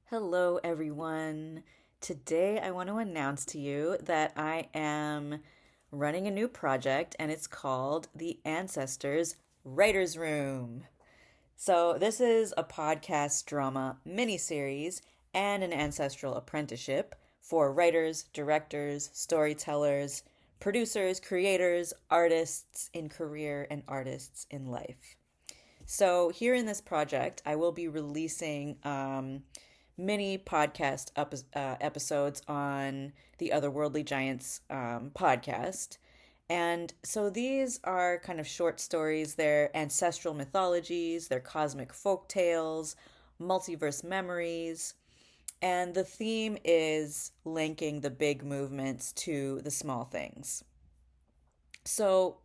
Hello, everyone. Today, I want to announce to you that I am running a new project and it's called the Ancestors Writers Room. So, this is a podcast drama miniseries and an ancestral apprenticeship for writers, directors, storytellers, producers, creators, artists in career, and artists in life. So, here in this project, I will be releasing mini episodes on the Otherworldly Giants podcast. And so these are kind of short stories. They're ancestral mythologies, they're cosmic folk tales, multiverse memories. And the theme is linking the big movements to the small things. So,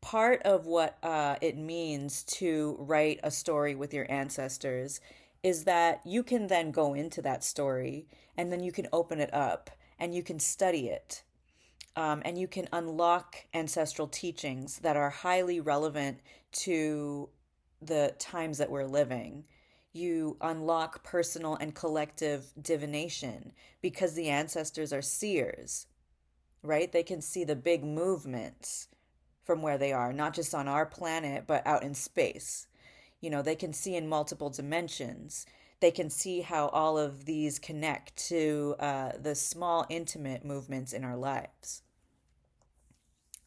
part of what it means to write a story with your ancestors is that you can then go into that story and then you can open it up and you can study it. And you can unlock ancestral teachings that are highly relevant to the times that we're living. You unlock personal and collective divination because the ancestors are seers, right? They can see the big movements from where they are, not just on our planet, but out in space. They can see in multiple dimensions. They can see how all of these connect to the small, intimate movements in our lives.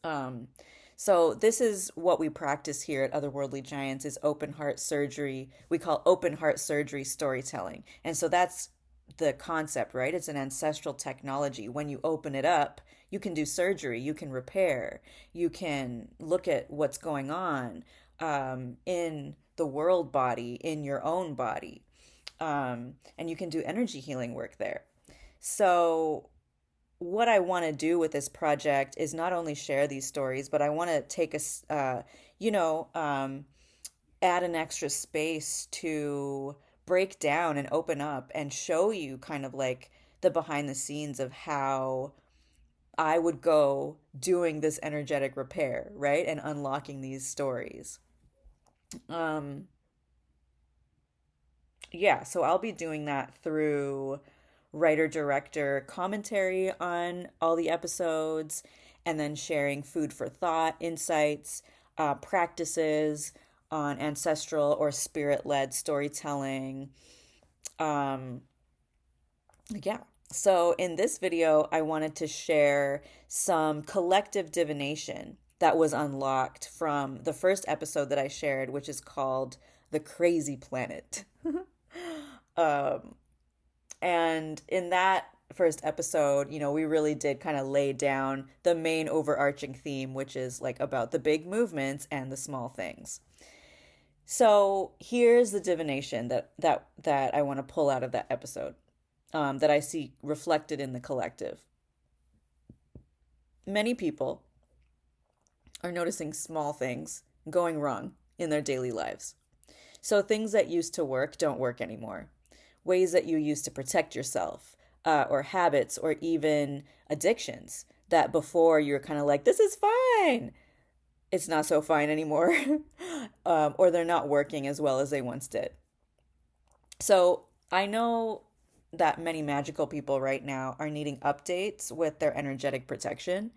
Um, so this is what we practice here at Otherworldly Giants is open heart surgery. We call open heart surgery storytelling. And so that's the concept, right? It's an ancestral technology. When you open it up, you can do surgery, you can repair, you can look at what's going on in the world body, in your own body. And you can do energy healing work there. So, what I want to do with this project is not only share these stories, but I want to take you know, um, add an extra space to break down and open up and show you kind of like the behind the scenes of how I would go doing this energetic repair, right? And unlocking these stories. Um, yeah, so I'll be doing that through writer director commentary on all the episodes and then sharing food for thought, insights, practices on ancestral or spirit led storytelling. Um, yeah. So in this video, I wanted to share some collective divination that was unlocked from the first episode that I shared, which is called The Crazy Planet. Um, and in that first episode, we really did kind of lay down the main overarching theme, which is like about the big movements and the small things. So here's the divination that I want to pull out of that episode, that I see reflected in the collective. Many people are noticing small things going wrong in their daily lives. So things that used to work don't work anymore. Ways that you used to protect yourself, or habits, or even addictions that before you were kind of like, this is fine. It's not so fine anymore, or they're not working as well as they once did. So I know that many magical people right now are needing updates with their energetic protection,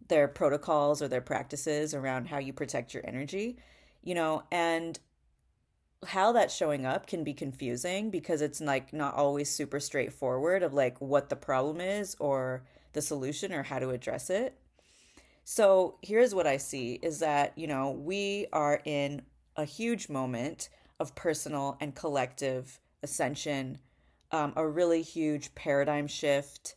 their protocols or their practices around how you protect your energy, and how that's showing up can be confusing because it's like not always super straightforward of like what the problem is or the solution or how to address it. So here's what I see is that, we are in a huge moment of personal and collective ascension, a really huge paradigm shift.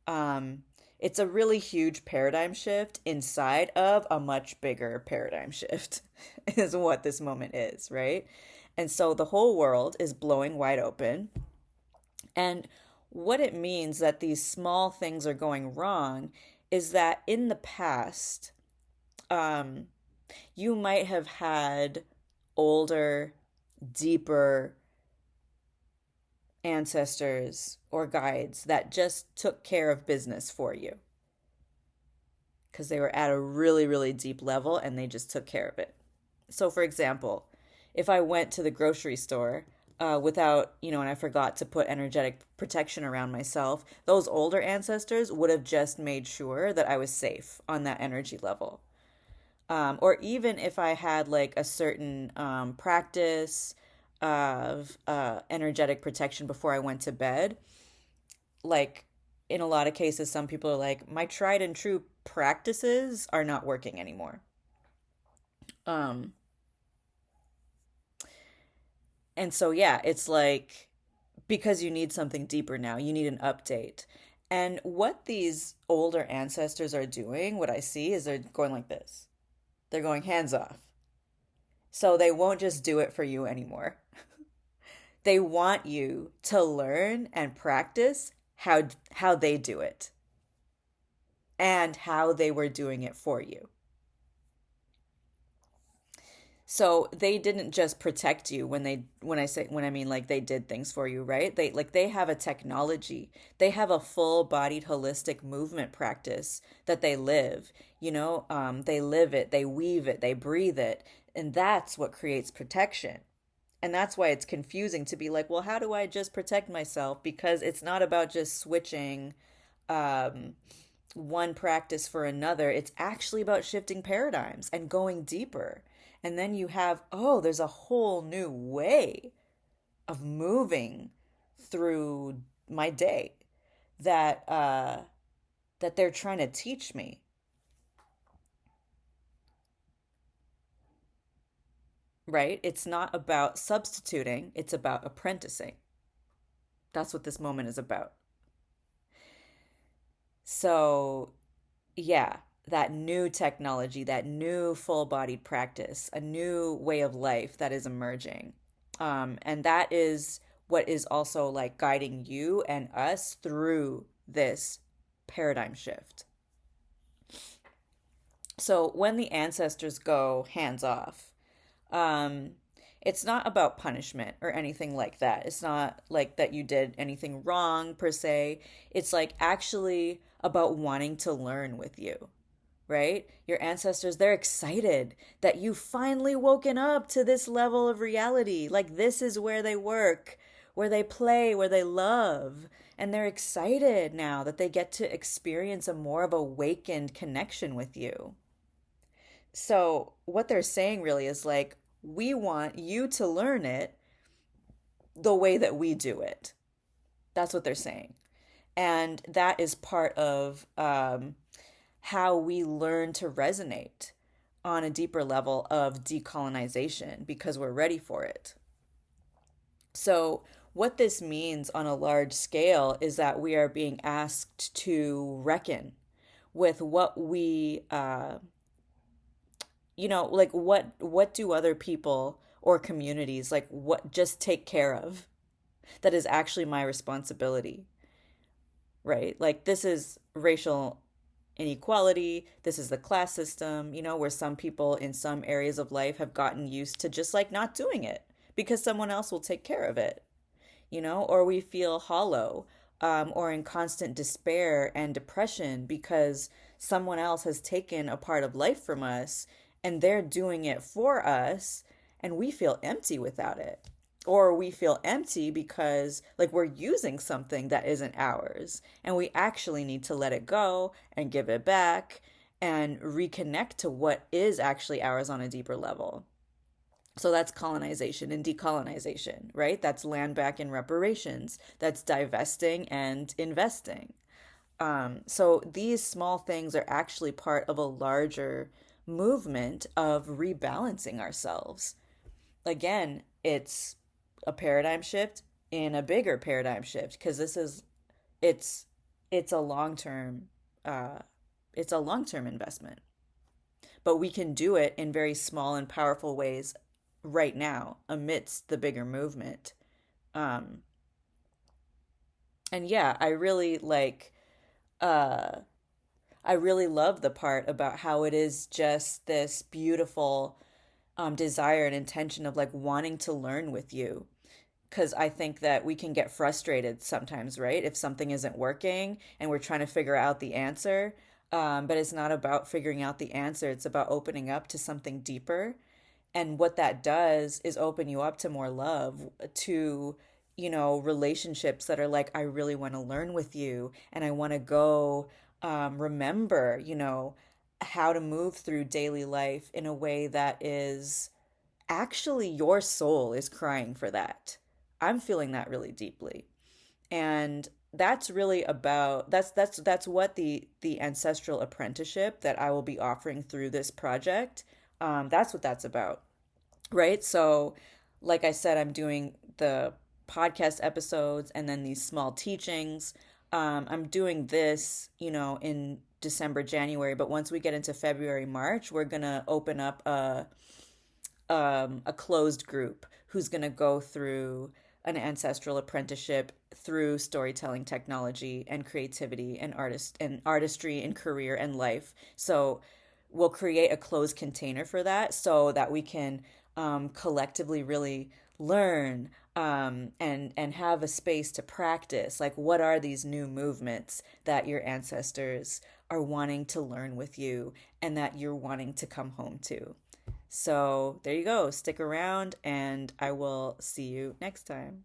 It's a really huge paradigm shift inside of a much bigger paradigm shift, is what this moment is, right? And so the whole world is blowing wide open. And what it means that these small things are going wrong is that in the past, um, you might have had older, deeper ancestors or guides that just took care of business for you because they were at a really, really deep level and they just took care of it. So, for example, if I went to the grocery store, without, and I forgot to put energetic protection around myself, those older ancestors would have just made sure that I was safe on that energy level. Or even if I had like a certain practice of energetic protection before I went to bed, like in a lot of cases, some people are like, my tried and true practices are not working anymore. Um, and so, yeah, it's like because you need something deeper now, you need an update. And what these older ancestors are doing, what I see is they're going like this. They're going hands off. So they won't just do it for you anymore. They want you to learn and practice how they do it and how they were doing it for you. So they didn't just protect you when I mean like they did things for you, right? They have a technology. They have a full-bodied holistic movement practice that they live. They live it, they weave it, they breathe it, and that's what creates protection. And that's why it's confusing to be like, well, how do I just protect myself? Because it's not about just switching um, one practice for another. It's actually about shifting paradigms and going deeper. And then you have, oh, there's a whole new way of moving through my day that that they're trying to teach me, right? It's not about substituting, it's about apprenticing. That's what this moment is about. So, yeah, that new technology, that new full bodied practice, a new way of life that is emerging. And that is what is also like guiding you and us through this paradigm shift. So when the ancestors go hands off, um, it's not about punishment or anything like that. It's not like that you did anything wrong per se. It's like actually about wanting to learn with you, right? Your ancestors, they're excited that you finally woken up to this level of reality. Like this is where they work, where they play, where they love. And they're excited now that they get to experience a more of awakened connection with you. So, what they're saying really is like, we want you to learn it the way that we do it. That's what they're saying. And that is part of how we learn to resonate on a deeper level of decolonization because we're ready for it. So, what this means on a large scale is that we are being asked to reckon with what like what do other people or communities like what just take care of that is actually my responsibility, right? Like this is racial inequality, this is the class system, where some people in some areas of life have gotten used to just like not doing it because someone else will take care of it, or we feel hollow, or in constant despair and depression because someone else has taken a part of life from us and they're doing it for us and we feel empty without it. Or we feel empty because like we're using something that isn't ours and we actually need to let it go and give it back and reconnect to what is actually ours on a deeper level. So that's colonization and decolonization, right? That's land back and reparations. That's divesting and investing. So these small things are actually part of a larger movement of rebalancing ourselves. Again, it's a paradigm shift in a bigger paradigm shift because it's it's a long-term uh, it's a long-term investment. But we can do it in very small and powerful ways right now amidst the bigger movement. Um, and yeah, uh, I really love the part about how it is just this beautiful desire and intention of like wanting to learn with you. Because I think that we can get frustrated sometimes, right? If something isn't working and we're trying to figure out the answer. But it's not about figuring out the answer, it's about opening up to something deeper And what that does is open you up to more love, to, relationships that are like, I really want to learn with you and I want to go remember, how to move through daily life in a way that is actually your soul is crying for that. I'm feeling that really deeply. And that's really about that's what the ancestral apprenticeship that I will be offering through this project, that's what that's about, right? So like I said, I'm doing the podcast episodes and then these small teachings. I'm doing this, in December, January, but once we get into February, March, we're gonna open up a closed group who's going to go through an ancestral apprenticeship through storytelling technology and creativity and artistry and career and life. So we'll create a closed container for that so that we can collectively really learn, and have a space to practice. Like, what are these new movements that your ancestors are wanting to learn with you and that you're wanting to come home to? So there you go. Stick around, and I will see you next time.